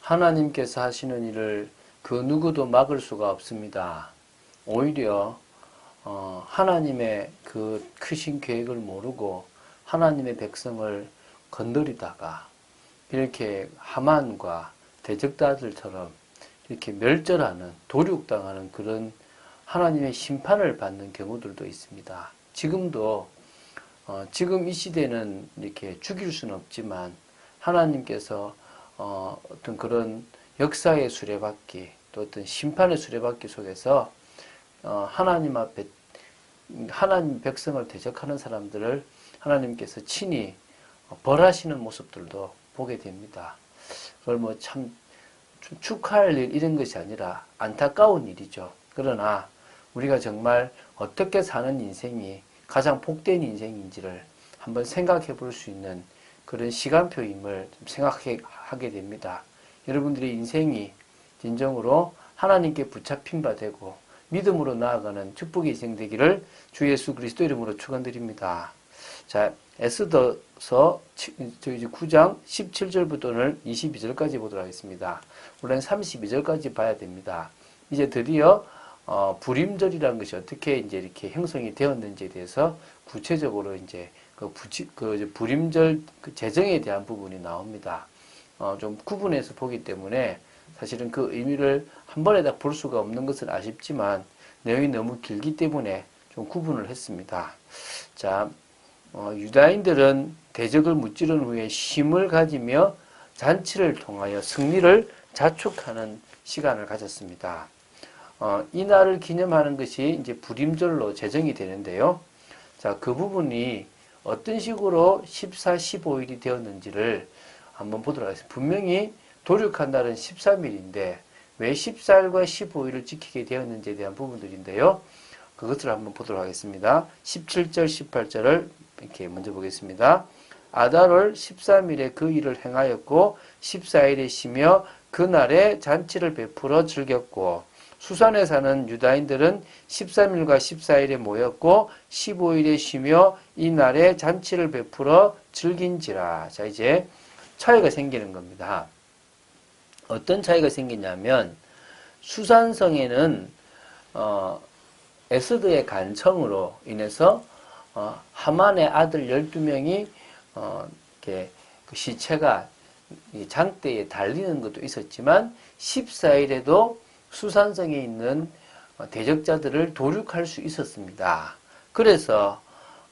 하나님께서 하시는 일을 그 누구도 막을 수가 없습니다. 오히려 하나님의 그 크신 계획을 모르고 하나님의 백성을 건드리다가 이렇게 하만과 대적자들처럼 이렇게 멸절하는, 도륙당하는 그런 하나님의 심판을 받는 경우들도 있습니다. 지금도 지금 이 시대는 이렇게 죽일 수는 없지만 하나님께서 어떤 그런 역사의 수레바퀴, 또 어떤 심판의 수레바퀴 속에서 하나님 앞에 하나님 백성을 대적하는 사람들을 하나님께서 친히 벌하시는 모습들도 보게 됩니다. 그걸 뭐 참 축하할 일 이런 것이 아니라 안타까운 일이죠. 그러나 우리가 정말 어떻게 사는 인생이 가장 복된 인생인지를 한번 생각해 볼 수 있는 그런 시간표임을 좀 생각하게 됩니다. 여러분들의 인생이 진정으로 하나님께 붙잡힌 바 되고 믿음으로 나아가는 축복의 인생 되기를 주 예수 그리스도 이름으로 축원드립니다. 자, 에스더서 9장 17절부터 오늘 22절까지 보도록 하겠습니다. 원래는 32절까지 봐야 됩니다. 이제 드디어 불임절이라는 것이 어떻게 이제 이렇게 형성이 되었는지에 대해서 구체적으로 이제 불임절 재정에 대한 부분이 나옵니다. 좀 구분해서 보기 때문에 사실은 그 의미를 한 번에 다 볼 수가 없는 것은 아쉽지만 내용이 너무 길기 때문에 좀 구분을 했습니다. 자, 유다인들은 대적을 무찌른 후에 힘을 가지며 잔치를 통하여 승리를 자축하는 시간을 가졌습니다. 이 날을 기념하는 것이 이제 불임절로 제정이 되는데요. 자, 그 부분이 어떤 식으로 14, 15일이 되었는지를 한번 보도록 하겠습니다. 분명히 도륙한 날은 13일인데 왜 14일과 15일을 지키게 되었는지에 대한 부분들인데요. 그것을 한번 보도록 하겠습니다. 17절, 18절을 이렇게 먼저 보겠습니다. 아달월 13일에 그 일을 행하였고 14일에 쉬며 그날에 잔치를 베풀어 즐겼고 수산에 사는 유다인들은 13일과 14일에 모였고 15일에 쉬며 이 날에 잔치를 베풀어 즐긴지라. 자, 이제 차이가 생기는 겁니다. 어떤 차이가 생기냐면 수산성에는 에스더의 간청으로 인해서 하만의 아들 12명이 이렇게 그 시체가 장대에 달리는 것도 있었지만 14일에도 수산성에 있는 대적자들을 도륙할 수 있었습니다. 그래서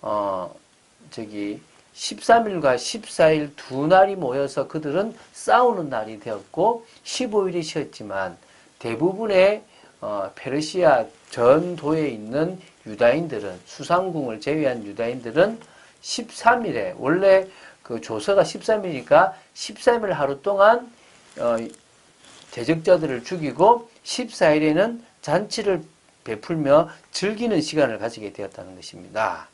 13일과 14일 두 날이 모여서 그들은 싸우는 날이 되었고 15일이 쉬었지만 대부분의 페르시아 전도에 있는 유다인들은 수상궁을 제외한 유다인들은 13일에 원래 그 조서가 13일이니까 13일 하루 동안 대적자들을 죽이고 14일에는 잔치를 베풀며 즐기는 시간을 가지게 되었다는 것입니다.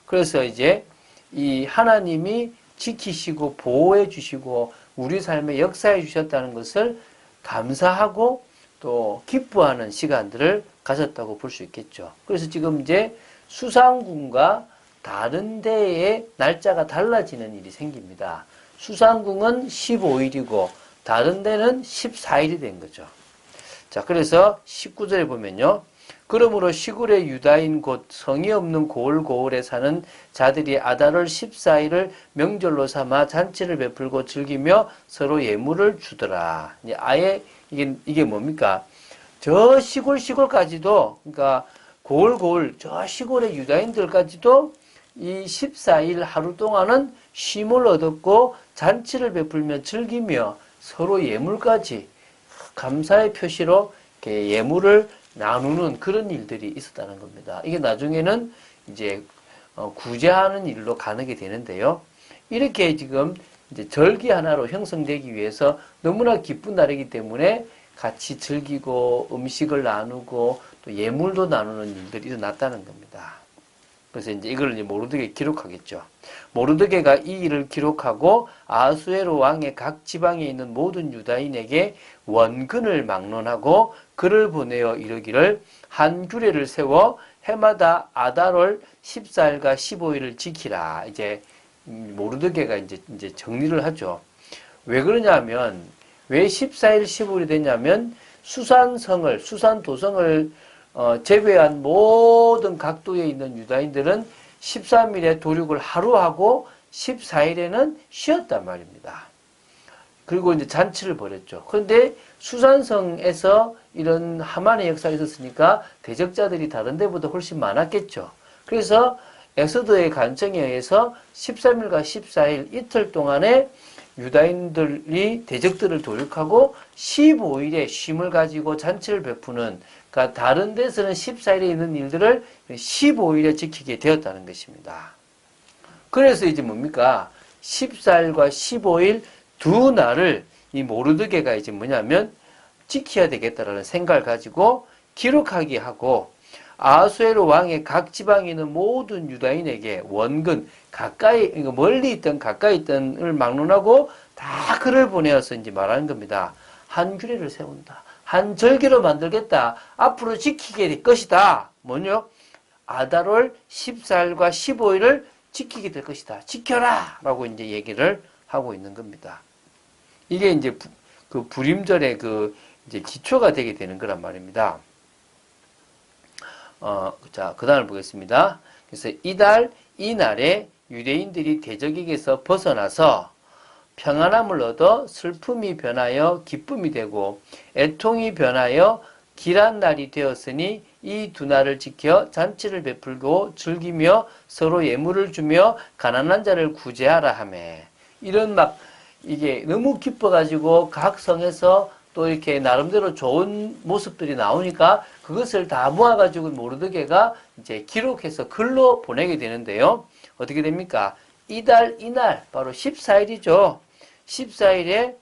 그래서 이제 이 하나님이 지키시고 보호해 주시고 우리 삶에 역사해 주셨다는 것을 감사하고 또 기뻐하는 시간들을 가졌다고 볼 수 있겠죠. 그래서 지금 이제 수상궁과 다른 데의 날짜가 달라지는 일이 생깁니다. 수상궁은 15일이고 다른 데는 14일이 된 거죠. 자, 그래서 19절에 보면요. 그러므로 시골의 유다인 곧 성이 없는 고을고을에 사는 자들이 아달월 14일을 명절로 삼아 잔치를 베풀고 즐기며 서로 예물을 주더라. 아예 이게 뭡니까? 저 시골까지도, 그러니까 고을 저 시골의 유다인들까지도 이 14일 하루 동안은 쉼을 얻었고 잔치를 베풀며 즐기며 서로 예물까지 감사의 표시로 이렇게 예물을 나누는 그런 일들이 있었다는 겁니다. 이게 나중에는 이제 구제하는 일로 가게 되는데요. 이렇게 지금 이제 절기 하나로 형성되기 위해서 너무나 기쁜 날이기 때문에 같이 즐기고 음식을 나누고 또 예물도 나누는 일들이 일어났다는 겁니다. 그래서 이제 이걸 이제 모르드게 기록하겠죠. 모르드게가 이 일을 기록하고 아하수에로 왕의 각 지방에 있는 모든 유다인에게 원근을 막론하고 글을 보내어 이르기를 한 규례를 세워 해마다 아달월 14일과 15일을 지키라. 이제 모르드게가 이제 정리를 하죠. 왜 그러냐면 왜 14일, 15일이 됐냐면 수산도성을 제외한 모든 각도에 있는 유다인들은 13일에 도륙을 하루 하고 14일에는 쉬었단 말입니다. 그리고 이제 잔치를 벌였죠. 그런데 수산성에서 이런 하만의 역사가 있었으니까 대적자들이 다른 데보다 훨씬 많았겠죠. 그래서 엑소더의 간청에 의해서 13일과 14일 이틀 동안에 유다인들이 대적들을 도륙하고 15일에 쉼을 가지고 잔치를 베푸는, 그러니까 다른 데서는 14일에 있는 일들을 15일에 지키게 되었다는 것입니다. 그래서 이제 뭡니까? 14일과 15일 두 날을 이 모르드게가 이제 뭐냐면 지켜야 되겠다라는 생각을 가지고 기록하게 하고, 아하수에로 왕의 각 지방에 있는 모든 유다인에게 원근, 가까이, 멀리 있던 가까이 있던을 막론하고 다 글을 보내어서 이제 말하는 겁니다. 한 규례를 세운다. 한 절기로 만들겠다. 앞으로 지키게 될 것이다. 뭐냐? 아달월 14일과 15일을 지키게 될 것이다. 지켜라! 라고 이제 얘기를 하고 있는 겁니다. 이게 이제 그 불임절의 그 이제 기초가 되게 되는 거란 말입니다. 자, 그 다음을 보겠습니다. 그래서 이날에 유대인들이 대적에게서 벗어나서 평안함을 얻어 슬픔이 변하여 기쁨이 되고 애통이 변하여 길한 날이 되었으니 이 두 날을 지켜 잔치를 베풀고 즐기며 서로 예물을 주며 가난한 자를 구제하라 하매. 이런 이게 너무 기뻐가지고 각 성에서 또 이렇게 나름대로 좋은 모습들이 나오니까 그것을 다 모아가지고 모르드게가 이제 기록해서 글로 보내게 되는데요. 어떻게 됩니까? 이날, 바로 14일이죠. 14일에,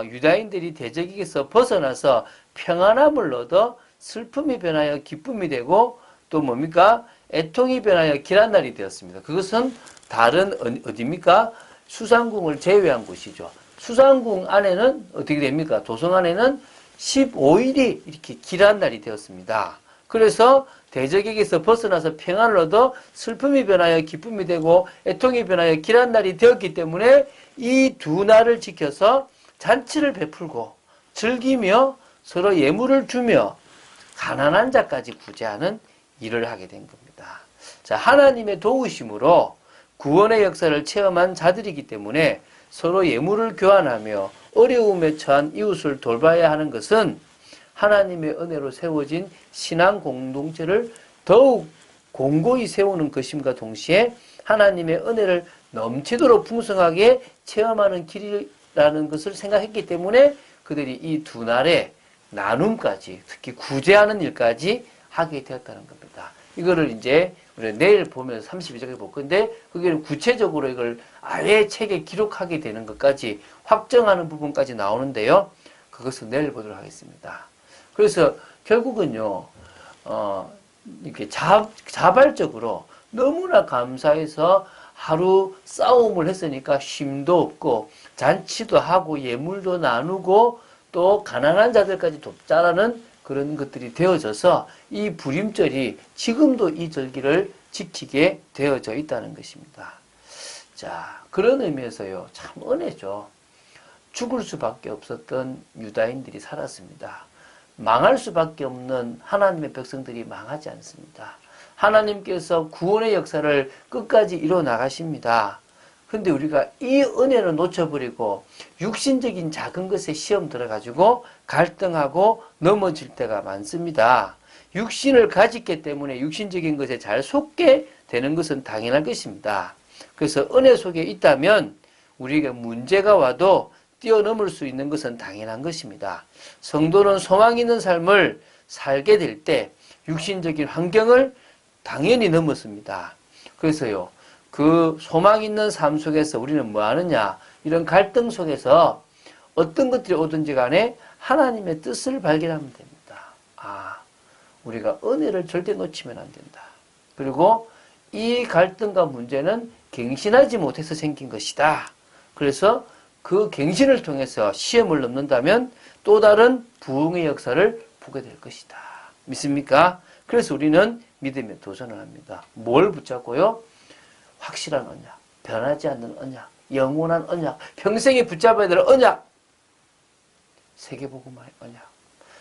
유다인들이 대적에게서 벗어나서 평안함을 얻어 슬픔이 변하여 기쁨이 되고 또 뭡니까? 애통이 변하여 길한 날이 되었습니다. 그것은 다른, 어디입니까? 수상궁을 제외한 곳이죠. 수상궁 안에는 어떻게 됩니까? 도성 안에는 15일이 이렇게 길한 날이 되었습니다. 그래서 대적에게서 벗어나서 평안을 얻어 슬픔이 변하여 기쁨이 되고 애통이 변하여 길한 날이 되었기 때문에 이 두 날을 지켜서 잔치를 베풀고 즐기며 서로 예물을 주며 가난한 자까지 구제하는 일을 하게 된 겁니다. 자, 하나님의 도우심으로 구원의 역사를 체험한 자들이기 때문에 서로 예물을 교환하며 어려움에 처한 이웃을 돌봐야 하는 것은 하나님의 은혜로 세워진 신앙 공동체를 더욱 공고히 세우는 것임과 동시에 하나님의 은혜를 넘치도록 풍성하게 체험하는 길이라는 것을 생각했기 때문에 그들이 이 두 날의 나눔까지, 특히 구제하는 일까지 하게 되었다는 겁니다. 이거를 이제 우리가 내일 보면서 32장에 볼 건데, 그게 구체적으로 이걸 아예 책에 기록하게 되는 것까지 확정하는 부분까지 나오는데요. 그것은 내일 보도록 하겠습니다. 그래서 결국은요, 이렇게 자발적으로 너무나 감사해서 하루 싸움을 했으니까 쉼도 없고 잔치도 하고 예물도 나누고 또 가난한 자들까지 돕자라는 그런 것들이 되어져서 이 불임절이 지금도 이 절기를 지키게 되어져 있다는 것입니다. 자, 그런 의미에서요, 참 은혜죠. 죽을 수밖에 없었던 유다인들이 살았습니다. 망할 수밖에 없는 하나님의 백성들이 망하지 않습니다. 하나님께서 구원의 역사를 끝까지 이뤄 나가십니다. 근데 우리가 이 은혜를 놓쳐버리고 육신적인 작은 것에 시험 들어가지고 갈등하고 넘어질 때가 많습니다. 육신을 가졌기 때문에 육신적인 것에 잘 속게 되는 것은 당연한 것입니다. 그래서 은혜 속에 있다면 우리가 문제가 와도 뛰어넘을 수 있는 것은 당연한 것입니다. 성도는 소망 있는 삶을 살게 될 때 육신적인 환경을 당연히 넘었습니다. 그래서요, 그 소망 있는 삶 속에서 우리는 뭐 하느냐? 이런 갈등 속에서 어떤 것들이 오든지 간에 하나님의 뜻을 발견하면 됩니다. 아, 우리가 은혜를 절대 놓치면 안 된다. 그리고 이 갈등과 문제는 갱신하지 못해서 생긴 것이다. 그래서 그 갱신을 통해서 시험을 넘는다면 또 다른 부흥의 역사를 보게 될 것이다. 믿습니까? 그래서 우리는 믿음에 도전을 합니다. 뭘 붙잡고요? 확실한 언약, 변하지 않는 언약, 영원한 언약, 평생에 붙잡아야 될 언약. 세계복음화의 언약.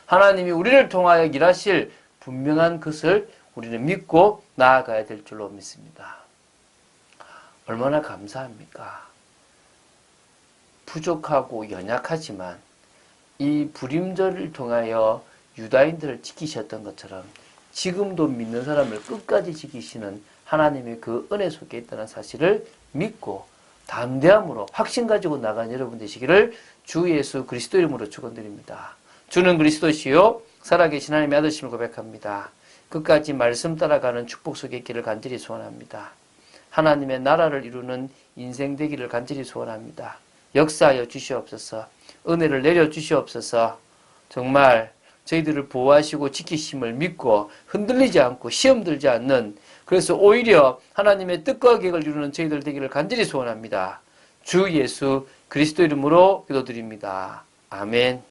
하나님이 우리를 통하여 일하실 분명한 것을 우리는 믿고 나아가야 될 줄로 믿습니다. 얼마나 감사합니까? 부족하고 연약하지만 이 불임절을 통하여 유다인들을 지키셨던 것처럼 지금도 믿는 사람을 끝까지 지키시는 하나님의 그 은혜 속에 있다는 사실을 믿고 담대함으로 확신 가지고 나간 여러분 되시기를 주 예수 그리스도 이름으로 축원드립니다. 주는 그리스도시요 살아계신 하나님의 아들심을 고백합니다. 끝까지 말씀 따라가는 축복 속에 있기를 간절히 소원합니다. 하나님의 나라를 이루는 인생 되기를 간절히 소원합니다. 역사하여 주시옵소서. 은혜를 내려 주시옵소서. 정말 저희들을 보호하시고 지키심을 믿고 흔들리지 않고 시험 들지 않는, 그래서 오히려 하나님의 뜻과 계획을 이루는 저희들 되기를 간절히 소원합니다. 주 예수 그리스도 이름으로 기도드립니다. 아멘.